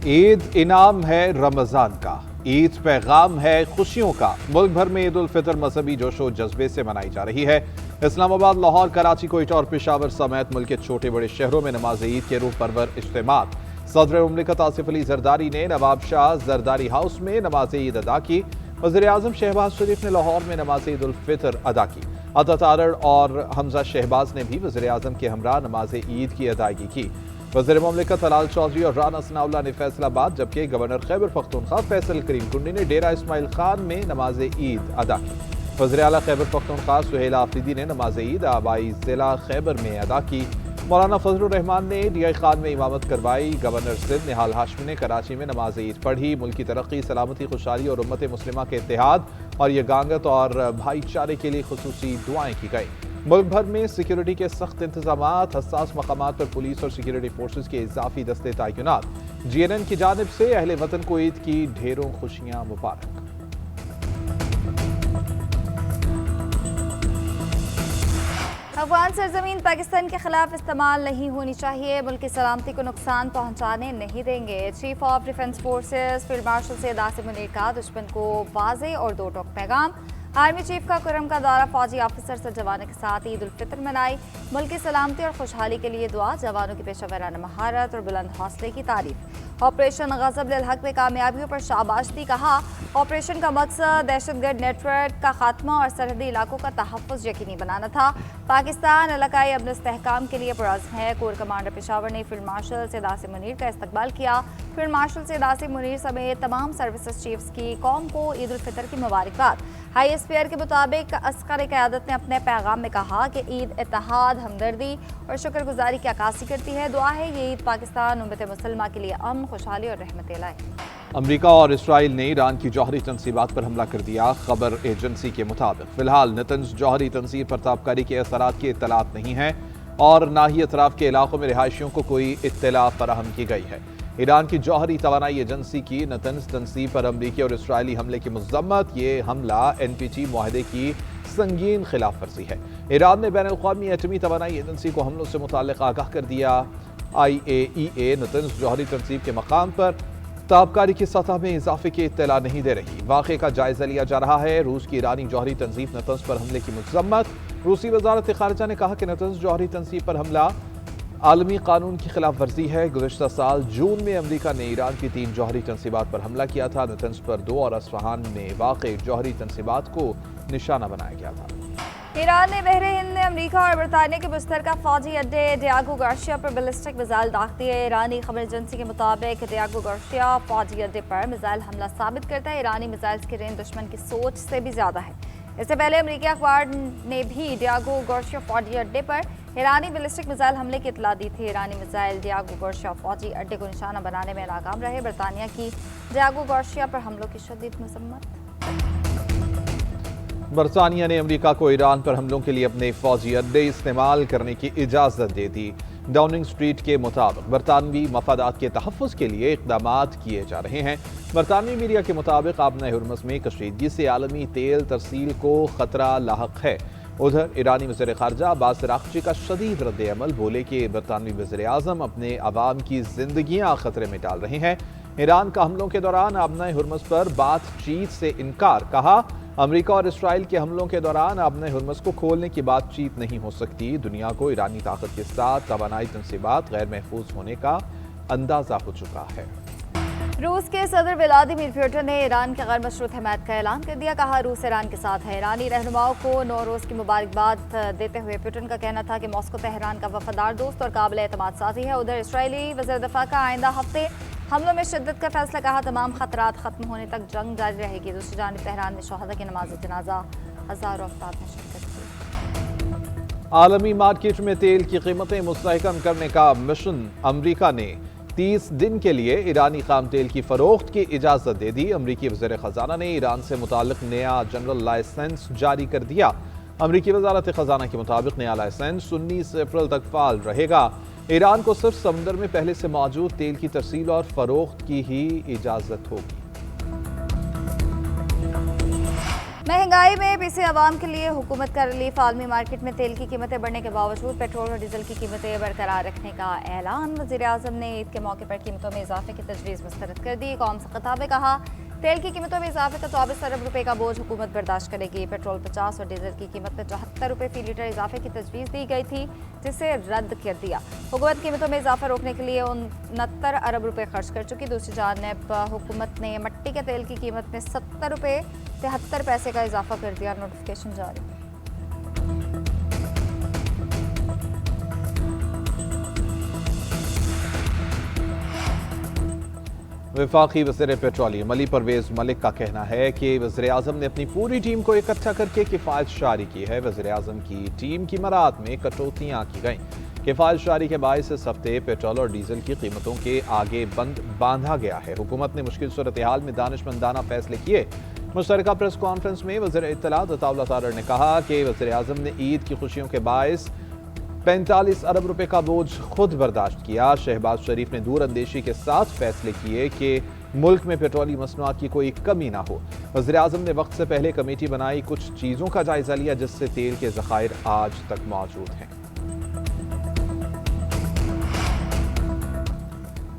عید انعام ہے رمضان کا، عید پیغام ہے خوشیوں کا۔ ملک بھر میں عید الفطر مذہبی جوش و جذبے سے منائی جا رہی ہے۔ اسلام آباد، لاہور، کراچی، کوئٹہ اور پشاور سمیت ملک کے چھوٹے بڑے شہروں میں نماز عید کے روح پرور اجتماعات۔ صدر مملکت آصف علی زرداری نے نواب شاہ زرداری ہاؤس میں نماز عید ادا کی۔ وزیر اعظم شہباز شریف نے لاہور میں نماز عید الفطر ادا کی۔ عطا تارڑ اور حمزہ شہباز نے بھی وزیر اعظم کے ہمراہ نماز عید کی ادائیگی کی۔ وزیر مملکت ہلال چودھری اور رانا ثناء اللہ نے فیصل آباد، جبکہ گورنر خیبر پختونخوا فیصل کریم کنڈی نے ڈیرہ اسماعیل خان میں نماز عید ادا کی۔ وزیر اعلیٰ خیبر پختونخوا سہیل آفریدی نے نماز عید آبائی ضلع خیبر میں ادا کی۔ مولانا فضل الرحمان نے ڈی آئی خان میں امامت کروائی۔ گورنر سندھ نہال ہاشمی نے کراچی میں نماز عید پڑھی۔ ملک کی ترقی، سلامتی، خوشحالی اور امت مسلمہ کے اتحاد اور یگانگت اور بھائی چارے کے لیے خصوصی دعائیں کی گئیں۔ ملک بھر میں سیکیورٹی کے سخت انتظامات، حساس مقامات پر پولیس اور سیکیورٹی فورسز کے اضافی دستے تعینات۔ جی این این کی جانب سے اہل وطن کو عید کی ڈھیروں خوشیاں مبارک۔ افغان سرزمین پاکستان کے خلاف استعمال نہیں ہونی چاہیے، ملک کی سلامتی کو نقصان پہنچانے نہیں دیں گے۔ Chief of defence forces field marshal Syed Asim Munir کا دشمن کو واضح اور دو ٹوک پیغام۔ آرمی چیف کا کرم کا دورہ، فوجی آفیسر سے جوانوں کے ساتھ عید الفطر منائی۔ ملک کی سلامتی اور خوشحالی کے لیے دعا، جوانوں کی پیشہ ورانہ مہارت اور بلند حوصلے کی تعریف۔ آپریشن غضب للحق میں کامیابیوں پر شاباشی، کہا آپریشن کا مقصد دہشت گرد نیٹ ورک کا خاتمہ اور سرحدی علاقوں کا تحفظ یقینی بنانا تھا۔ پاکستان علاقائی امن استحکام کے لیے پرعزم ہے۔ کور کمانڈر پشاور نے فیلڈ مارشل سید عاصم منیر کا استقبال کیا۔ فیلڈ مارشل سید عاصم منیر سمیت تمام سروسز چیفز کی قوم کو عید الفطر کی مبارکباد۔ ہائی اسپیئر کے مطابق عسکر قیادت نے اپنے پیغام میں کہا کہ عید اتحاد، ہمدردی اور شکر گزاری کی عکاسی کرتی ہے۔ دعا ہے یہ عید پاکستان امت مسلمہ کے لیے امن، خوشحالی اور رحمت لائے۔ امریکہ اور اسرائیل نے ایران کی جوہری تنصیبات پر حملہ کر دیا۔ خبر ایجنسی کے مطابق فی الحال نتنز جوہری تنصیب پر تابکاری کے اثرات کی اطلاعات نہیں ہیں اور نہ ہی اطراف کے علاقوں میں رہائشیوں کو کوئی اطلاع فراہم کی گئی ہے۔ ایران کی جوہری توانائی ایجنسی کی نتنز تنصیب پر امریکی اور اسرائیلی حملے کی مذمت۔ یہ حملہ این پی جی معاہدے کی سنگین خلاف ورزی ہے۔ ایران نے بین الاقوامی ایٹمی توانائی ایجنسی کو حملوں سے متعلق آگاہ کر دیا۔ آئی اے ای اے نتنز جوہری تنصیب کے مقام پر تابکاری کی سطح میں اضافے کی اطلاع نہیں دے رہی۔ واقعے کا جائزہ لیا جا رہا ہے۔ روس کی ایرانی جوہری تنصیب نتنز پر حملے کی مذمت۔ روسی وزارت خارجہ نے کہا کہ نتنز جوہری تنصیب پر حملہ عالمی قانون کی خلاف ورزی ہے۔ گزشتہ سال جون میں امریکہ نے ایران کی 3 جوہری تنصیبات پر حملہ کیا تھا۔ نتنز پر 2 اور اصفہان میں واقع جوہری تنصیبات کو نشانہ بنایا گیا تھا۔ ایران نے بحر ہند میں امریکہ اور برطانیہ کے مشترکہ فوجی اڈے ڈیاگو گارشیا پر بیلسٹک میزائل داغ دیے۔ ایرانی خبر ایجنسی کے مطابق ڈیاگو گارشیا فوجی اڈے پر میزائل حملہ ثابت کرتا ہے۔ ایرانی میزائل کی رینج دشمن کی سوچ سے بھی زیادہ ہے۔ اس سے پہلے امریکی اخبار نے بھی ڈیاگو گارشیا فوجی اڈے پر ایرانی بیلسٹک میزائل حملے کی اطلاع دی تھی۔ ایرانی میزائل ڈیاگو گارشیا فوجی اڈے کو نشانہ بنانے میں ناکام رہے۔ برطانیہ کی ڈیاگو گارشیا پر حملوں کی شدید مذمت۔ برطانیہ نے امریکہ کو ایران پر حملوں کے لیے اپنے فوجی اڈے استعمال کرنے کی اجازت دے دی۔ ڈاؤننگ سٹریٹ کے مطابق برطانوی مفادات کے تحفظ کے لیے اقدامات کیے جا رہے ہیں۔ برطانوی میڈیا کے مطابق آبنہ ہرمز میں کشیدگی سے عالمی تیل ترسیل کو خطرہ لاحق ہے۔ ادھر ایرانی وزیر خارجہ عباس اراغچی کا شدید رد عمل، بولے کہ برطانوی وزیر اعظم اپنے عوام کی زندگیاں خطرے میں ڈال رہے ہیں۔ ایران کا حملوں کے دوران آبنہ ہرمز پر بات چیت سے انکار، کہا امریکہ اور اسرائیل کے حملوں کے دوران آبنہ ہرمز کو کھولنے کی بات چیت نہیں ہو سکتی۔ دنیا کو ایرانی طاقت کے ساتھ توانائی تنصیبات غیر محفوظ ہونے کا اندازہ ہو چکا ہے۔ روس کے صدر ولادیمیر پوٹن نے ایران کے غیر مشروط حمایت کا اعلان کر دیا، کہا روس ایران کے ساتھ ہے۔ ایرانی رہنماؤں کو نوروز کی مبارکباد دیتے ہوئے پوٹن کا کہنا تھا کہ ماسکو تہران کا وفادار دوست اور قابل اعتماد ساتھی ہے۔ ادھر اسرائیلی وزیر دفاع کا آئندہ ہفتے حملوں میں شدت کا فیصلہ، کہا تمام خطرات ختم ہونے تک جنگ جاری رہے گی۔ دوسری جانب تہران میں شہداء کی نماز جنازہ، ہزاروں افراد نے شرکت کی۔ عالمی مارکیٹ میں تیل کی قیمتیں مستحکم کرنے کا مشن، امریکہ نے 30 دن کے لیے ایرانی خام تیل کی فروخت کی اجازت دے دی۔ امریکی وزیر خزانہ نے ایران سے متعلق نیا جنرل لائسنس جاری کر دیا۔ امریکی وزارت خزانہ کے مطابق نیا لائسنس 19 اپریل تک فعال رہے گا۔ ایران کو صرف سمندر میں پہلے سے موجود تیل کی ترسیل اور فروخت کی ہی اجازت ہوگی۔ महंगाई में पिसे आवाम के लिए हुकूमत का रिलीफ। आलमी मार्केट में तेल की कीमतें बढ़ने के बावजूद पेट्रोल और डीजल की कीमतें बरकरार रखने का ऐलान। वज़ीर-ए-आज़म ने ईद के मौके पर कीमतों में इजाफे की तजवीज़ मुस्तरद कर दी। कौम से खिताब में कहा, तेल की कीमतों में इजाफे का 24 अरब रुपए का बोझ हुकूमत बर्दाश्त करेगी। पेट्रोल 50 और डीजल की कीमत में 74 रुपए फी लीटर इजाफे की तजवीज़ दी गई थी, जिसे रद्द कर दिया। हुकूमत कीमतों में इजाफा रोकने के लिए 69 अरब रुपए खर्च कर चुकी। दूसरी जानब हुकूमत ने मट्टी के तेल की कीमत में 70 रुपए 73 पैसे का इजाफा कर दिया। नोटिफिकेशन जारी। वफाकी वज़ीर पेट्रोलियम अली परवेज़ मलिक का कहना है कि वज़ीर-ए-आज़म ने अपनी पूरी टीम को इकट्ठा करके किफ़ायत जारी की है। वज़ीर-ए-आज़म की टीम की मराद में कटौतियाँ की गईं। किफ़ायत जारी के बायस इस हफ्ते पेट्रोल और डीजल की कीमतों के आगे बंद बांधा गया है। हुकूमत ने मुश्किल सूरत हाल में दानिशमंदाना फैसले किए। मुश्तरका प्रेस कॉन्फ्रेंस में वज़ीर इत्तलात अताउल्लाह तारड़ ने कहा कि वज़ीर-ए-आज़म ने ईद की खुशियों के बायस 45 अरब रुपए का बोझ खुद बर्दाश्त किया। शहबाज शरीफ ने दूर अंदेशी के साथ फैसले किए कि मुल्क में पेट्रोलियम मसनूआत की कोई कमी ना हो। वज़ीर-ए-आज़म ने वक्त से पहले कमेटी बनाई, कुछ चीज़ों का जायजा लिया जिससे तेल के ज़खायर आज तक मौजूद हैं।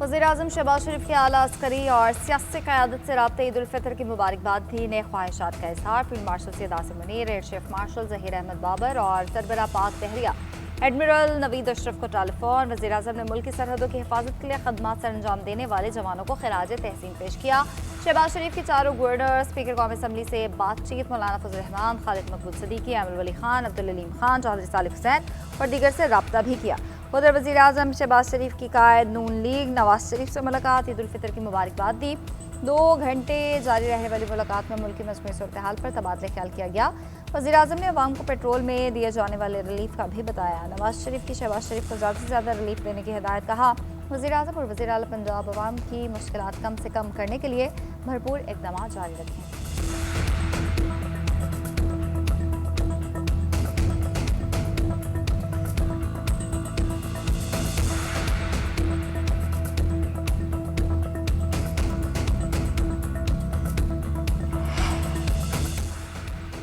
वज़ीर-ए-आज़म शहबाज शरीफ की आला अस्करी और सियासी क़यादत से राब्ते ईद उल फितर की मुबारकबाद भी। नए ख्वाहिशात का इज़हार। Field marshal Syed Asim Munir, air chief marshal Zaheer Ahmed Babar और सरबराह पाक बहरिया एडमिरल नवीद अशरफ को टेलीफोन। वज़ीर-ए-आज़म ने मुल्क की सरहदों की हिफाजत के लिए खदमात सर अंजाम देने वाले जवानों को खिराज तहसीन पेश किया। शहबाज शरीफ की चारों गवर्नर, स्पीकर कौमी असम्बली से बातचीत। मौलाना फजल रहमान, खालिद मकबूल सदीकी, आमिर वली खान, अब्दुल अलीम खान, चौधरी सालिफ हुसैन और दीगर से रब्ता भी किया। उधर वज़ीर-ए-आज़म शहबाज शरीफ की कायद नून लीग नवाज शरीफ से मुलाकात, ईद उल फितर की मुबारकबाद दी। 2 घंटे जारी रहने वाली मुलाकात में मुल्क की मजमूई सूरत हाल पर तबादला ख्याल किया गया। वज़ीर-ए-आज़म ने अवाम को पेट्रोल में दिए जाने वाले रिलीफ का भी बताया। नवाज शरीफ की शहबाज शरीफ को ज़्यादा से ज़्यादा रिलीफ देने की हिदायत। कहा, वज़ीर-ए-आज़म और वज़ीर आला पंजाब अवाम की मुश्किलात कम से कम करने के लिए भरपूर इक़दाम जारी रखें।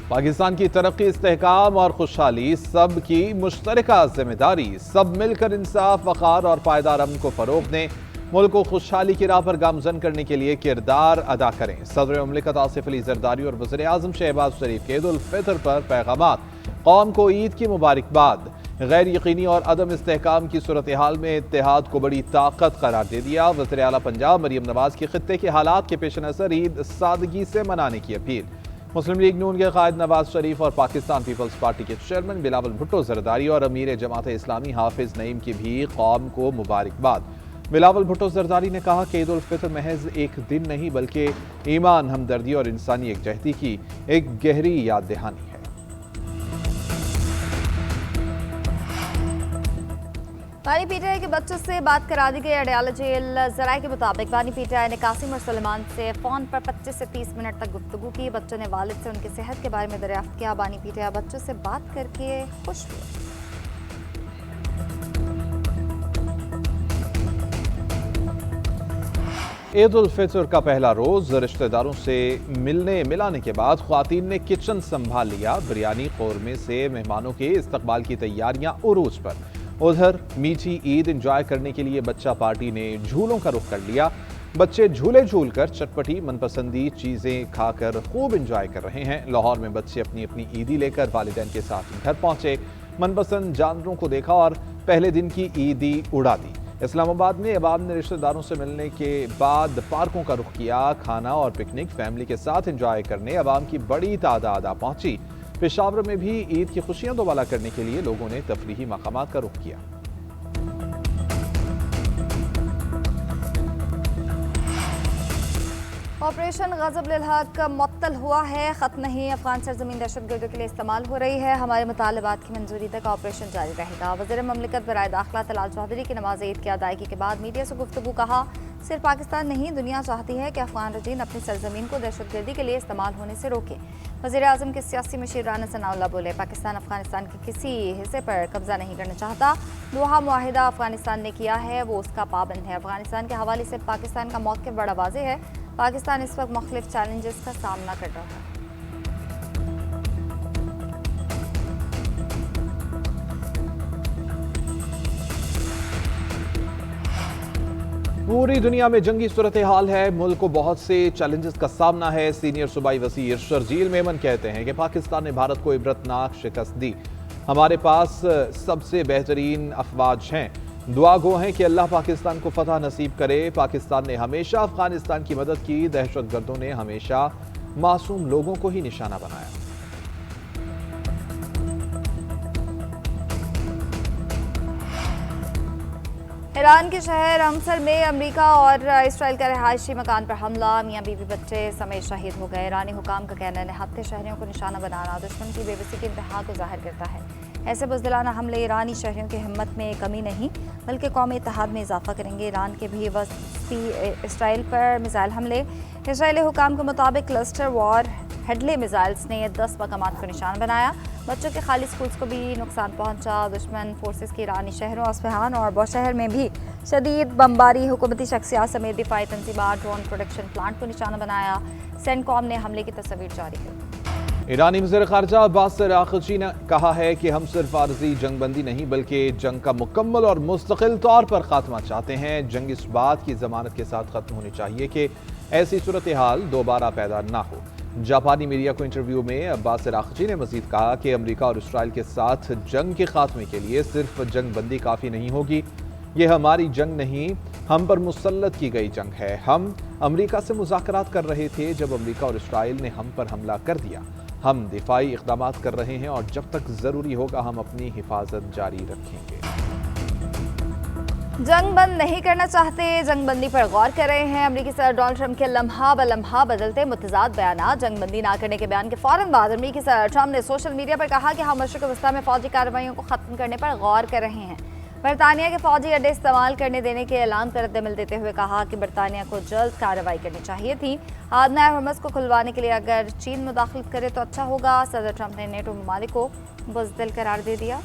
पाकिस्तान की तरक्की, इस्तेहकाम और खुशहाली सब की मुश्तरका जिम्मेदारी। सब मिलकर इंसाफ, वक़ार और पायदार अमन को फ़रोग़ दें। मुल्क को खुशहाली की राह पर गामज़न करने के लिए किरदार अदा करें। सदर मुमलिकत आसिफ अली ज़रदारी और वज़ीर-ए-आज़म शहबाज शरीफ के ईद उल फितर पर पैगामात। कौम को ईद की मुबारकबाद। गैर यकीनी और अदम इस्तेहकाम की सूरत हाल में इत्तेहाद को बड़ी ताकत करार दे दिया। वज़ीर आला पंजाब मरियम नवाज की खित्ते के हालात के पेश नज़र ईद सादगी से मनाने की अपील। मुस्लिम लीग नून के कायद नवाज शरीफ और पाकिस्तान पीपल्स पार्टी के चेयरमैन बिलावल भुट्टो जरदारी और अमीर जमात इस्लामी हाफिज नईम की भी कौम को मुबारकबाद। बिलावल भुट्टो जरदारी ने कहा कि ईद उल फितर महज एक दिन नहीं बल्कि ईमान, हमदर्दी और इंसानी यकजहती की एक गहरी याद दहानी है। बानी पीटीआई के बच्चों से बात करा दी गई। अडयाला जेल जराये के मुताबिक बानी पीटीआई ने कासिम और सलमान से फ़ोन पर 25 से 30 मिनट तक गुफ्तगू की। बच्चों ने वालिद से उनकी सेहत के बारे में दरियाफ्त किया। बानी पीटीआई बच्चों से बात करके खुश हुए। ईद उल फितर का पहला रोज रिश्तेदारों से मिलने मिलाने के बाद ख्वातीन ने किचन संभाल लिया। बिरयानी कौरमे से मेहमानों के इस्तकबाल की तैयारियां उरूज पर। उधर मीठी ईद एंजॉय करने के लिए बच्चा पार्टी ने झूलों का रुख कर लिया। बच्चे झूले झूल कर चटपटी मनपसंदी चीज़ें खाकर खूब एंजॉय कर रहे हैं। लाहौर में बच्चे अपनी अपनी ईदी लेकर वालिदैन के साथ घर पहुंचे, मनपसंद जानवरों को देखा और पहले दिन की ईदी उड़ा दी। इस्लामाबाद में अवाम ने रिश्तेदारों से मिलने के बाद पार्कों का रुख किया। खाना और पिकनिक फैमिली के साथ एंजॉय करने अवाम की बड़ी तादाद आ पहुंची। पेशावर में भी ईद की खुशियां दोबाला करने के लिए लोगों ने तफरीही मकामात का रुख किया। ऑपरेशन गज़ब लिल हक मुअत्तल हुआ है, ख़त्म नहीं। अफगान सरजमीन दहशतगर्दों के लिए इस्तेमाल हो रही है। हमारे मुतालबात की मंजूरी तक ऑपरेशन जारी रहेगा। वज़ीर ममलिकत बराए दाखिला तलाल चौधरी की नमाज ईद की अदायगी के बाद मीडिया से गुफ्तगू। कहा, सिर्फ पाकिस्तान नहीं दुनिया चाहती है कि अफगान रजीन अपनी सरजमीन को दहशतगर्दी के लिए इस्तेमाल होने से रोके। वज़ीर-ए-आज़म के सियासी मशीर राना सनाउल्लाह बोले, पाकिस्तान अफगानिस्तान के किसी हिस्से पर कब्जा नहीं करना चाहता। दोहा मुआहिदा अफगानिस्तान ने किया है, वो उसका पाबंद है। अफगानिस्तान के हवाले से पाकिस्तान का मौक़िफ़ बड़ा वाज़ेह है। पाकिस्तान इस वक्त मुख्तलिफ चैलेंजेस का सामना कर रहा है। पूरी दुनिया में जंगी सूरत हाल है। मुल्क को बहुत से चैलेंजेस का सामना है। सीनियर सूबाई वज़ीर शर्जील मेमन कहते हैं कि पाकिस्तान ने भारत को इबरतनाक शिकस्त दी। हमारे पास सबसे बेहतरीन अफवाज हैं। दुआ गो हैं कि अल्लाह पाकिस्तान को फतह नसीब करे। पाकिस्तान ने हमेशा अफगानिस्तान की मदद की। दहशतगर्दों ने हमेशा मासूम लोगों को ही निशाना बनाया। ईरान के शहर अमसर में अमेरिका और इसराइल का रहायशी मकान पर हमला, मियां बीवी बच्चे समेत शहीद हो गए। ईरानी हुकाम का कहना है निहत्थे शहरियों को निशाना बनाना दुश्मन की बेबसी की इंतहा को जाहिर करता है। ऐसे बुज़दिलाना हमले ईरानी शहरियों की हिम्मत में कमी नहीं बल्कि कौमी इत्तेहाद में इजाफा करेंगे। ईरान के भी वस्ती इसराइल पर मिसाइल हमले। इसराइली हुकाम के मुताबिक क्लस्टर वॉर हेडले मिसाइल्स ने 10 मकामात को निशान बनाया। बच्चों के खाली स्कूल्स को भी नुकसान पहुंचा। दुश्मन फोर्सेस की ईरानी शहरों अस्फहान और बौशहर में भी शदीद बमबारी। हुकूमती शख्सियात समेत दिफाई तंजीमात ड्रोन प्रोडक्शन प्लांट को निशाना बनाया। सेंटकॉम ने हमले की तस्वीर जारी की। ईरानी वज़ीर ख़ारजा अब्बास अराग़ची ने कहा है कि हम सिर्फ आर्जी जंगबंदी नहीं बल्कि जंग का मुकम्मल और मुस्तकिल तौर पर खात्मा चाहते हैं। जंग इस बात की ज़मानत के साथ ख़त्म होनी चाहिए कि ऐसी सूरत हाल दोबारा पैदा ना हो। जापानी मीडिया को इंटरव्यू में अब्बास अराग़ची ने मज़ीद कहा कि अमेरिका और इसराइल के साथ जंग के खात्मे के लिए सिर्फ जंग बंदी काफ़ी नहीं होगी। ये हमारी जंग नहीं, हम पर मुसल्लत की गई जंग है। हम अमेरिका से मुज़ाकरात कर रहे थे जब अमेरिका और इसराइल ने हम पर हमला कर दिया। हम दिफाई इक़दामात कर रहे हैं और जब तक ज़रूरी होगा हम अपनी हिफाजत जारी रखेंगे। जंग बंद नहीं करना चाहते, जंग बंदी पर गौर कर रहे हैं। अमेरिकी सदर डोनाल्ड ट्रंप के लम्हा ब लम्हा बदलते मुतज़ाद बयान। जंग बंदी ना करने के बयान के फौरन बाद अमेरिकी सदर ट्रंप ने सोशल मीडिया पर कहा कि हम मशरिक़ वस्ता में फौजी कार्रवाइयों को ख़त्म करने पर गौर कर रहे हैं। बरतानिया के फौजी अड्डे इस्तेमाल करने देने के ऐलान का रद्दअमल देते हुए कहा कि बरतानिया को जल्द कार्रवाई करनी चाहिए थी। आदना हरमज़ को खुलवाने के लिए अगर चीन मुदाखलत करे तो अच्छा होगा। सदर ट्रंप ने नेटो ममालिक को बुज़दिल करार दे दिया।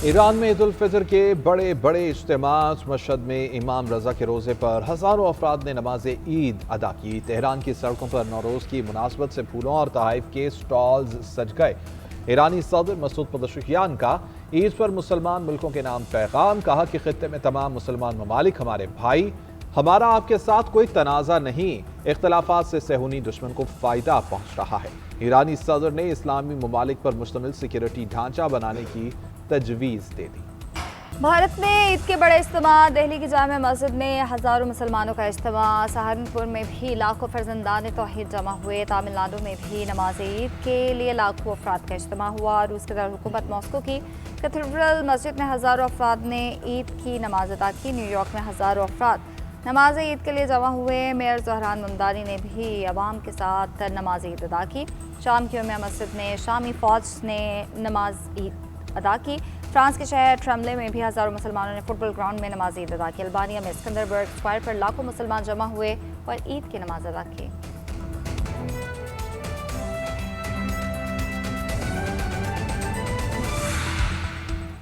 ईरान में ईद उल फितर के बड़े बड़े इज्तिमात। मशहद में इमाम रज़ा के रोज़े पर हज़ारों अफराद ने नमाज ईद अदा की। तेहरान की सड़कों पर नौरोज़ की मुनासबत से फूलों और तहाइफ के स्टॉल्स सज गए। ईरानी सदर मसूद पज़ेश्कियान का ईद पर मुसलमान मुल्कों के नाम पैगाम। कहा कि खित्ते में तमाम मुसलमान ममालिक हमारे भाई, हमारा आपके साथ कोई तनाज़ा नहीं। इख्तलाफात से सहूनी दुश्मन को फ़ायदा पहुँच रहा है। ईरानी सदर ने इस्लामी ममालिक पर मुश्तमिल सिक्योरिटी ढांचा बनाने की तजवीज़ दे दी। भारत में ईद के बड़े इज्तिमा। दिल्ली की जामे मस्जिद में हज़ारों मुसलमानों का इज्तिमा। सहारनपुर में भी लाखों फर्जंदान तौहीद जमा हुए। तमिलनाडु में भी नमाज ईद के लिए लाखों अफराद का इज्तिमा हुआ। रूस के दारुल मॉस्को की कैथेड्रल मस्जिद में हज़ारों अफराद ने ईद की नमाज अदा की। न्यूयॉर्क में हज़ारों अफराद नमाज ईद के लिए जमा हुए। मेयर ज़हरान ममदानी ने भी अवाम के साथ नमाज ईद अदा की। शाम की उम्मिया मस्जिद में शामी फ़ौज ने नमाज ईद अदा की। फ्रांस के शहर ट्रेम्ले में भी हज़ारों मुसलमानों ने फुटबॉल ग्राउंड में नमाज ईद अदा की। अल्बानिया में स्कंदरबर्ग स्क्वायर पर लाखों मुसलमान जमा हुए और ईद की नमाज अदा की।